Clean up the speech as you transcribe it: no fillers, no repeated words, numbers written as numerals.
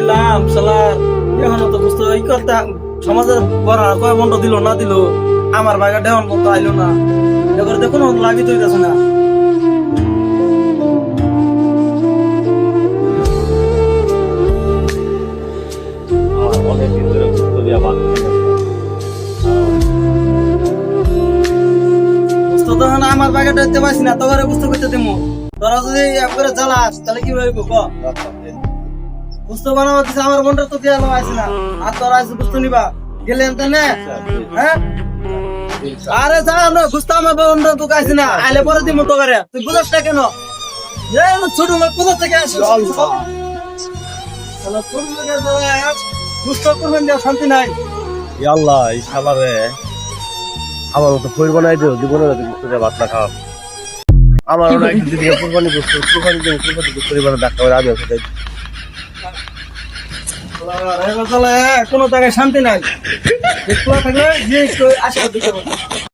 দিলাম শালার এখনো তো বুঝতে এই কথা সমাজের বড় কয় বন্ধ দিল না দিল আমার বাগা দেওয়ান মতো আইলো না এবার দেখুন লাগি তো হইতাছে না অনেকদিন ধরে গুস্ত দিয়া ভাত বুঝতে তো না আমার বাগাটা দিতে পারছি না তোরে বুঝতে করতে দিমু তোরা যদি একবারে জ্বালাস তাহলে কি হইব ক বুঝতে বানাবো দিছে আমার মনটা তো দিয়া আছে না আর তোরা আছে বুঝতে নিবা গেলেন তো না হ্যাঁ আরে যা না বুঝতে আমার বন্ধু তো কাছে না আইলে পরে দিমু তো করে তুই বুঝছ না কেন এই ছোট লোক কোথা থেকে আসিস শালা ছোট লোক বুঝতে করবেন না শান্তি নাই আল্লাহ এই শালারে আমার মতো ফইর বানাই দিও জীবনে গুস্ত দিয়া ভাত না খাওয়া আমার ওরা একটু যদি কোরবানি গুস্ত পরিবারে দেখা করে আমি ওকে কোনো জায়গায় শান্তি নাই থাকলে যে আশা